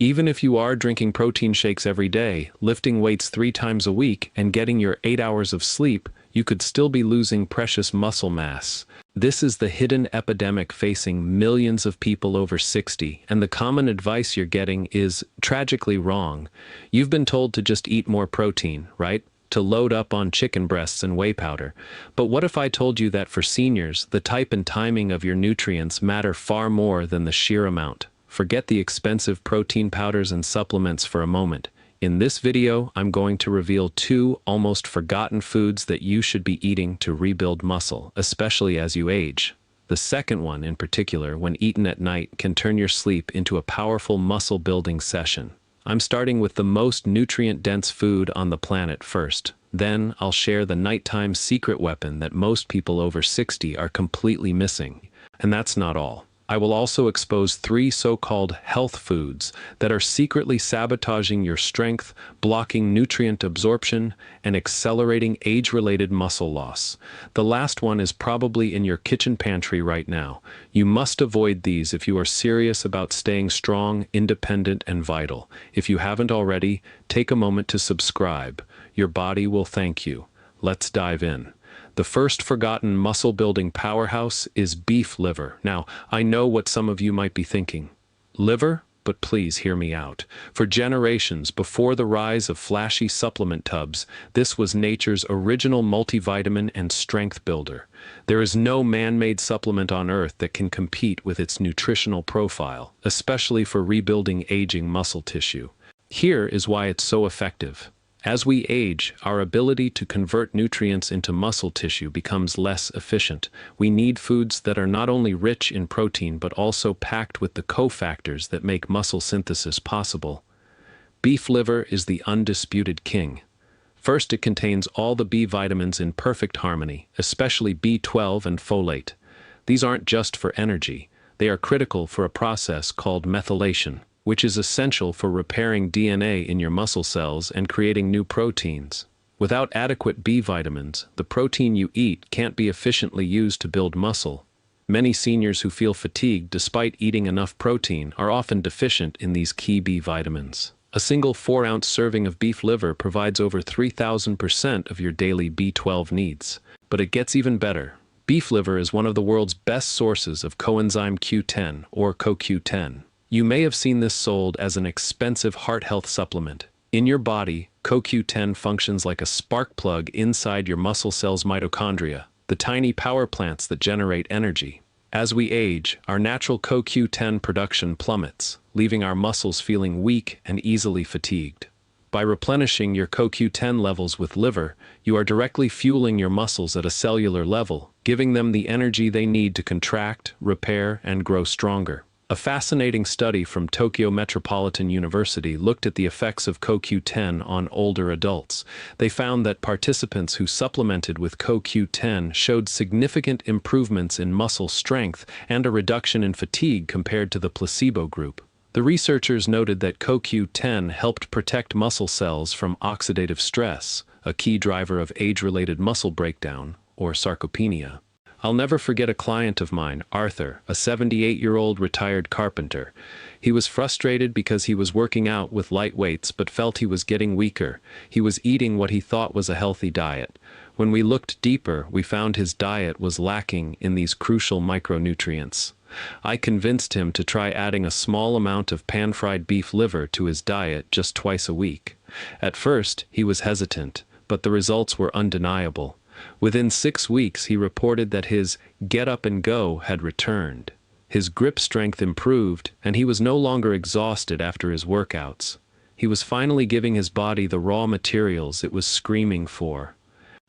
Even if you are drinking protein shakes every day, lifting weights 3 times a week, and getting your 8 hours of sleep, you could still be losing precious muscle mass. This is the hidden epidemic facing millions of people over 60, and the common advice you're getting is tragically wrong. You've been told to just eat more protein, right? To load up on chicken breasts and whey powder. But what if I told you that for seniors, the type and timing of your nutrients matter far more than the sheer amount? Forget the expensive protein powders and supplements for a moment. In this video, I'm going to reveal 2 almost forgotten foods that you should be eating to rebuild muscle, especially as you age. The second one, in particular, when eaten at night, can turn your sleep into a powerful muscle-building session. I'm starting with the most nutrient-dense food on the planet first. Then, I'll share the nighttime secret weapon that most people over 60 are completely missing. And that's not all. I will also expose 3 so-called health foods that are secretly sabotaging your strength, blocking nutrient absorption, and accelerating age-related muscle loss. The last one is probably in your kitchen pantry right now. You must avoid these if you are serious about staying strong, independent, and vital. If you haven't already, take a moment to subscribe. Your body will thank you. Let's dive in. The first forgotten muscle-building powerhouse is beef liver. Now, I know what some of you might be thinking. Liver? But please hear me out. For generations before the rise of flashy supplement tubs, this was nature's original multivitamin and strength builder. There is no man-made supplement on Earth that can compete with its nutritional profile, especially for rebuilding aging muscle tissue. Here is why it's so effective. As we age, our ability to convert nutrients into muscle tissue becomes less efficient. We need foods that are not only rich in protein but also packed with the cofactors that make muscle synthesis possible. Beef liver is the undisputed king. First, it contains all the B vitamins in perfect harmony, especially B12 and folate. These aren't just for energy. They are critical for a process called methylation, which is essential for repairing DNA in your muscle cells and creating new proteins. Without adequate B vitamins, the protein you eat can't be efficiently used to build muscle. Many seniors who feel fatigued despite eating enough protein are often deficient in these key B vitamins. A single 4-ounce serving of beef liver provides over 3,000% of your daily B12 needs. But it gets even better. Beef liver is one of the world's best sources of coenzyme Q10, or CoQ10. You may have seen this sold as an expensive heart health supplement. In your body, CoQ10 functions like a spark plug inside your muscle cells' mitochondria, the tiny power plants that generate energy. As we age, our natural CoQ10 production plummets, leaving our muscles feeling weak and easily fatigued. By replenishing your CoQ10 levels with liver, you are directly fueling your muscles at a cellular level, giving them the energy they need to contract, repair, and grow stronger. A fascinating study from Tokyo Metropolitan University looked at the effects of CoQ10 on older adults. They found that participants who supplemented with CoQ10 showed significant improvements in muscle strength and a reduction in fatigue compared to the placebo group. The researchers noted that CoQ10 helped protect muscle cells from oxidative stress, a key driver of age-related muscle breakdown, or sarcopenia. I'll never forget a client of mine, Arthur, a 78-year-old retired carpenter. He was frustrated because he was working out with light weights but felt he was getting weaker. He was eating what he thought was a healthy diet. When we looked deeper, we found his diet was lacking in these crucial micronutrients. I convinced him to try adding a small amount of pan-fried beef liver to his diet just twice a week. At first, he was hesitant, but the results were undeniable. Within 6 weeks, he reported that his get up and go had returned. His grip strength improved, and he was no longer exhausted after his workouts. He was finally giving his body the raw materials it was screaming for.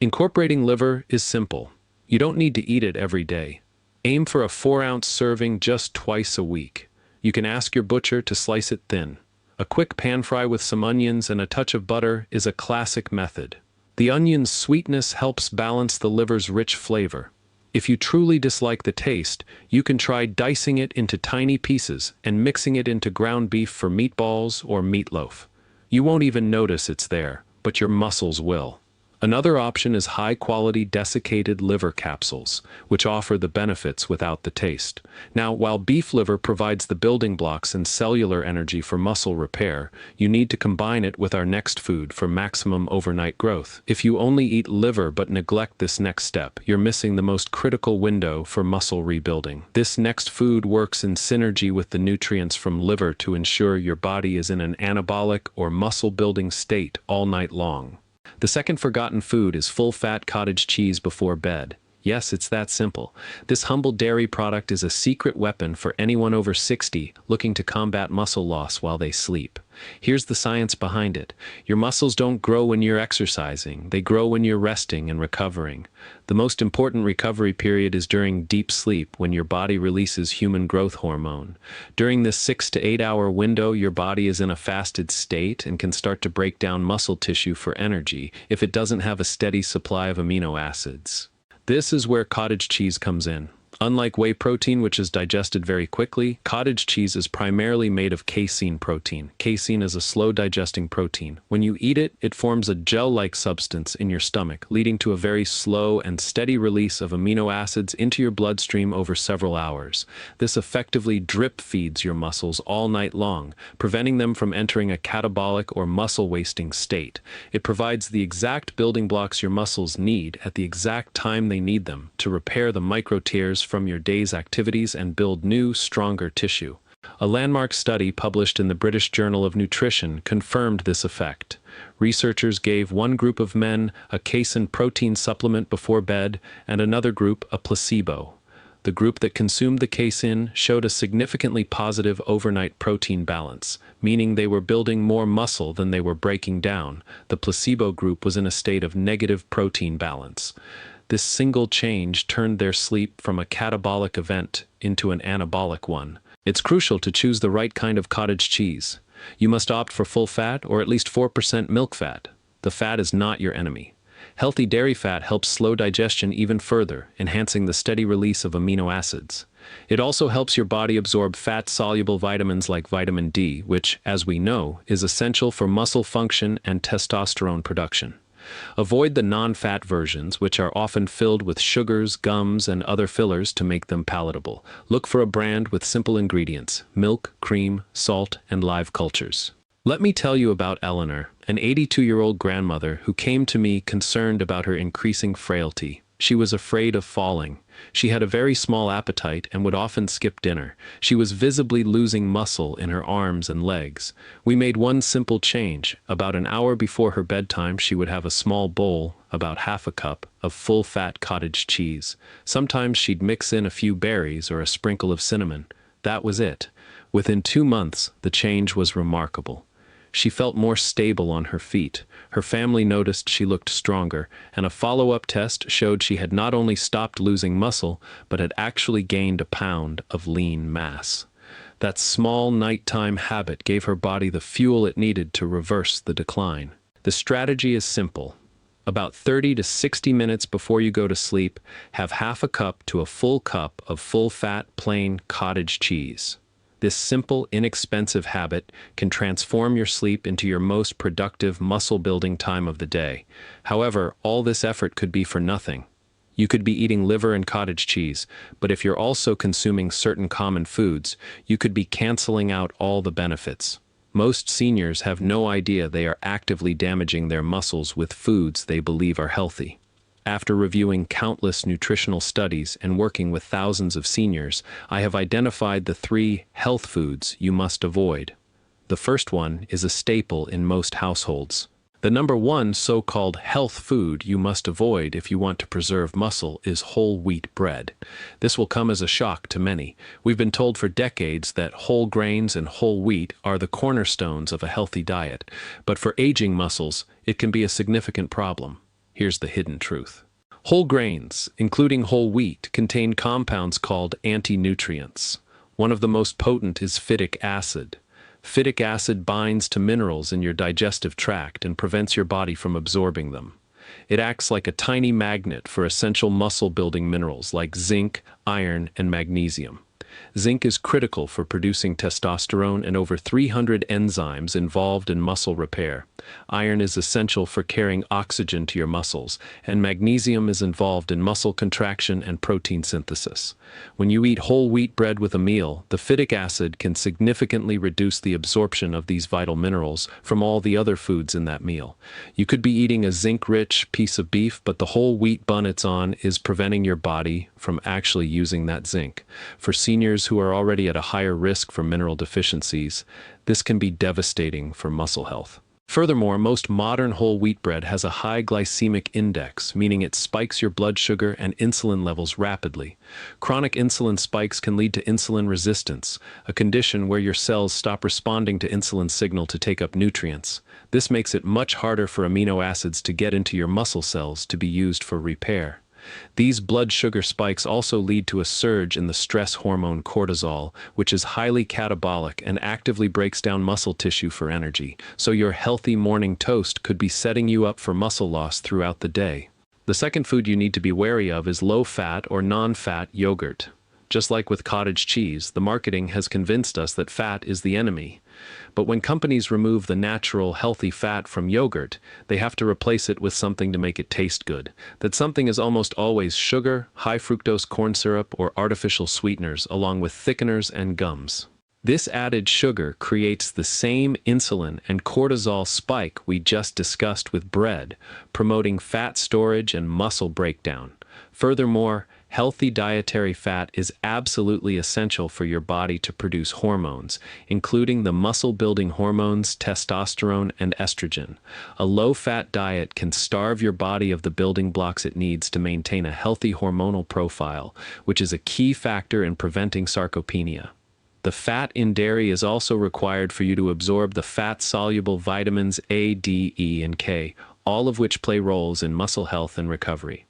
Incorporating liver is simple. You don't need to eat it every day. Aim for a 4-ounce serving just twice a week. You can ask your butcher to slice it thin. A quick pan fry with some onions and a touch of butter is a classic method. The onion's sweetness helps balance the liver's rich flavor. If you truly dislike the taste, you can try dicing it into tiny pieces and mixing it into ground beef for meatballs or meatloaf. You won't even notice it's there, but your muscles will. Another option is high-quality desiccated liver capsules, which offer the benefits without the taste. Now, while beef liver provides the building blocks and cellular energy for muscle repair, you need to combine it with our next food for maximum overnight growth. If you only eat liver but neglect this next step, you're missing the most critical window for muscle rebuilding. This next food works in synergy with the nutrients from liver to ensure your body is in an anabolic or muscle-building state all night long. The second forgotten food is full-fat cottage cheese before bed. Yes, it's that simple. This humble dairy product is a secret weapon for anyone over 60 looking to combat muscle loss while they sleep. Here's the science behind it. Your muscles don't grow when you're exercising. They grow when you're resting and recovering. The most important recovery period is during deep sleep, when your body releases human growth hormone. During this 6 to 8 hour window, your body is in a fasted state and can start to break down muscle tissue for energy if it doesn't have a steady supply of amino acids. This is where cottage cheese comes in. Unlike whey protein, which is digested very quickly, cottage cheese is primarily made of casein protein. Casein is a slow-digesting protein. When you eat it, it forms a gel-like substance in your stomach, leading to a very slow and steady release of amino acids into your bloodstream over several hours. This effectively drip feeds your muscles all night long, preventing them from entering a catabolic or muscle-wasting state. It provides the exact building blocks your muscles need at the exact time they need them to repair the micro-tears from your day's activities and build new, stronger tissue. A landmark study published in the British Journal of Nutrition confirmed this effect. Researchers gave one group of men a casein protein supplement before bed and another group a placebo. The group that consumed the casein showed a significantly positive overnight protein balance, meaning they were building more muscle than they were breaking down. The placebo group was in a state of negative protein balance. This single change turned their sleep from a catabolic event into an anabolic one. It's crucial to choose the right kind of cottage cheese. You must opt for full fat or at least 4% milk fat. The fat is not your enemy. Healthy dairy fat helps slow digestion even further, enhancing the steady release of amino acids. It also helps your body absorb fat-soluble vitamins like vitamin D, which, as we know, is essential for muscle function and testosterone production. Avoid the non-fat versions, which are often filled with sugars, gums, and other fillers to make them palatable. Look for a brand with simple ingredients: milk, cream, salt, and live cultures. Let me tell you about Eleanor, an 82-year-old grandmother who came to me concerned about her increasing frailty. She was afraid of falling. She had a very small appetite and would often skip dinner. She was visibly losing muscle in her arms and legs. We made one simple change. About an hour before her bedtime, she would have a small bowl, about half a cup, of full-fat cottage cheese. Sometimes she'd mix in a few berries or a sprinkle of cinnamon. That was it. Within 2 months, the change was remarkable. She felt more stable on her feet. Her family noticed she looked stronger, and a follow-up test showed she had not only stopped losing muscle, but had actually gained a pound of lean mass. That small nighttime habit gave her body the fuel it needed to reverse the decline. The strategy is simple. About 30 to 60 minutes before you go to sleep, have half a cup to a full cup of full-fat, plain cottage cheese. This simple, inexpensive habit can transform your sleep into your most productive muscle-building time of the day. However, all this effort could be for nothing. You could be eating liver and cottage cheese, but if you're also consuming certain common foods, you could be canceling out all the benefits. Most seniors have no idea they are actively damaging their muscles with foods they believe are healthy. After reviewing countless nutritional studies and working with thousands of seniors, I have identified the 3 health foods you must avoid. The first one is a staple in most households. The number 1 so-called health food you must avoid if you want to preserve muscle is whole wheat bread. This will come as a shock to many. We've been told for decades that whole grains and whole wheat are the cornerstones of a healthy diet, but for aging muscles, it can be a significant problem. Here's the hidden truth. Whole grains, including whole wheat, contain compounds called anti-nutrients. One of the most potent is phytic acid. Phytic acid binds to minerals in your digestive tract and prevents your body from absorbing them. It acts like a tiny magnet for essential muscle-building minerals like zinc, iron, and magnesium. Zinc is critical for producing testosterone and over 300 enzymes involved in muscle repair. Iron is essential for carrying oxygen to your muscles, and magnesium is involved in muscle contraction and protein synthesis. When you eat whole wheat bread with a meal, the phytic acid can significantly reduce the absorption of these vital minerals from all the other foods in that meal. You could be eating a zinc-rich piece of beef, but the whole wheat bun it's on is preventing your body from actually using that zinc. For seniors who are already at a higher risk for mineral deficiencies, this can be devastating for muscle health. Furthermore, most modern whole wheat bread has a high glycemic index, meaning it spikes your blood sugar and insulin levels rapidly. Chronic insulin spikes can lead to insulin resistance, a condition where your cells stop responding to insulin signal to take up nutrients. This makes it much harder for amino acids to get into your muscle cells to be used for repair. These blood sugar spikes also lead to a surge in the stress hormone cortisol, which is highly catabolic and actively breaks down muscle tissue for energy, so your healthy morning toast could be setting you up for muscle loss throughout the day. The second food you need to be wary of is low-fat or non-fat yogurt. Just like with cottage cheese, the marketing has convinced us that fat is the enemy. But when companies remove the natural, healthy fat from yogurt, they have to replace it with something to make it taste good. That something is almost always sugar, high fructose corn syrup, or artificial sweeteners, along with thickeners and gums. This added sugar creates the same insulin and cortisol spike we just discussed with bread, promoting fat storage and muscle breakdown. Furthermore, healthy dietary fat is absolutely essential for your body to produce hormones, including the muscle-building hormones testosterone and estrogen. A low-fat diet can starve your body of the building blocks it needs to maintain a healthy hormonal profile, which is a key factor in preventing sarcopenia. The fat in dairy is also required for you to absorb the fat-soluble vitamins A, D, E, and K, all of which play roles in muscle health and recovery.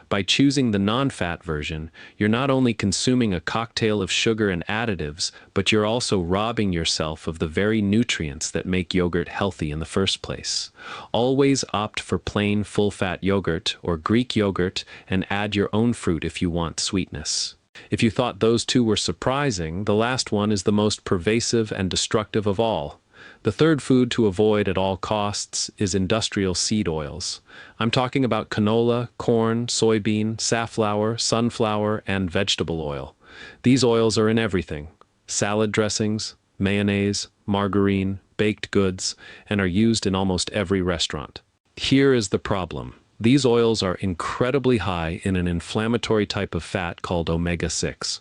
By choosing the non-fat version, you're not only consuming a cocktail of sugar and additives, but you're also robbing yourself of the very nutrients that make yogurt healthy in the first place. Always opt for plain full-fat yogurt or Greek yogurt and add your own fruit if you want sweetness. If you thought those two were surprising, the last one is the most pervasive and destructive of all. The third food to avoid at all costs is industrial seed oils. I'm talking about canola, corn, soybean, safflower, sunflower, and vegetable oil. These oils are in everything: salad dressings, mayonnaise, margarine, baked goods, and are used in almost every restaurant. Here is the problem. These oils are incredibly high in an inflammatory type of fat called omega-6.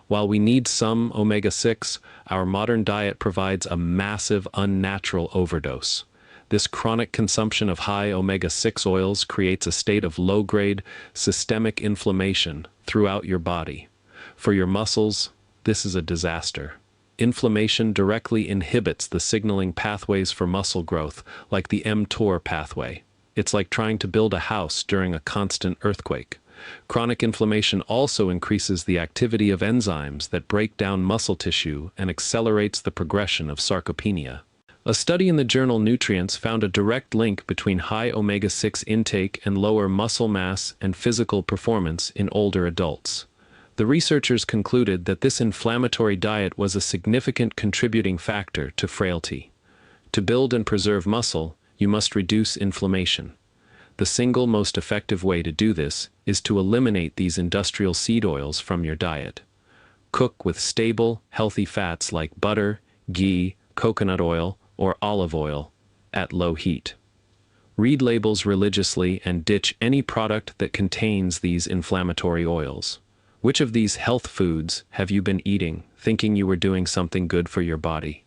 While we need some omega-6, our modern diet provides a massive unnatural overdose. This chronic consumption of high omega-6 oils creates a state of low-grade systemic inflammation throughout your body. For your muscles, this is a disaster. Inflammation directly inhibits the signaling pathways for muscle growth, like the mTOR pathway. It's like trying to build a house during a constant earthquake. Chronic inflammation also increases the activity of enzymes that break down muscle tissue and accelerates the progression of sarcopenia. A study in the journal Nutrients found a direct link between high omega-6 intake and lower muscle mass and physical performance in older adults. The researchers concluded that this inflammatory diet was a significant contributing factor to frailty. To build and preserve muscle, you must reduce inflammation. The single most effective way to do this is to eliminate these industrial seed oils from your diet. Cook with stable, healthy fats like butter, ghee, coconut oil, or olive oil at low heat. Read labels religiously and ditch any product that contains these inflammatory oils. Which of these health foods have you been eating, thinking you were doing something good for your body?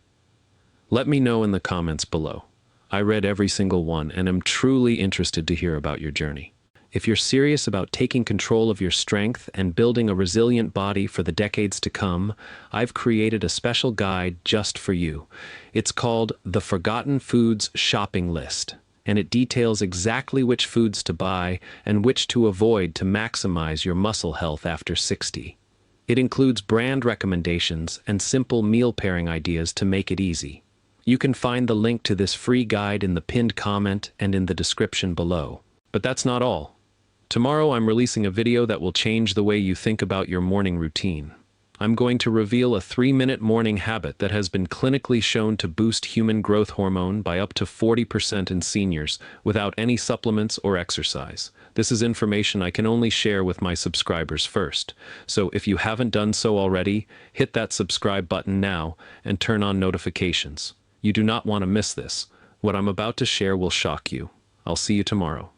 Let me know in the comments below. I read every single one and am truly interested to hear about your journey. If you're serious about taking control of your strength and building a resilient body for the decades to come, I've created a special guide just for you. It's called The Forgotten Foods Shopping List, and it details exactly which foods to buy and which to avoid to maximize your muscle health after 60. It includes brand recommendations and simple meal pairing ideas to make it easy. You can find the link to this free guide in the pinned comment and in the description below. But that's not all. Tomorrow I'm releasing a video that will change the way you think about your morning routine. I'm going to reveal a 3-minute morning habit that has been clinically shown to boost human growth hormone by up to 40% in seniors without any supplements or exercise. This is information I can only share with my subscribers first. So if you haven't done so already, hit that subscribe button now and turn on notifications. You do not want to miss this. What I'm about to share will shock you. I'll see you tomorrow.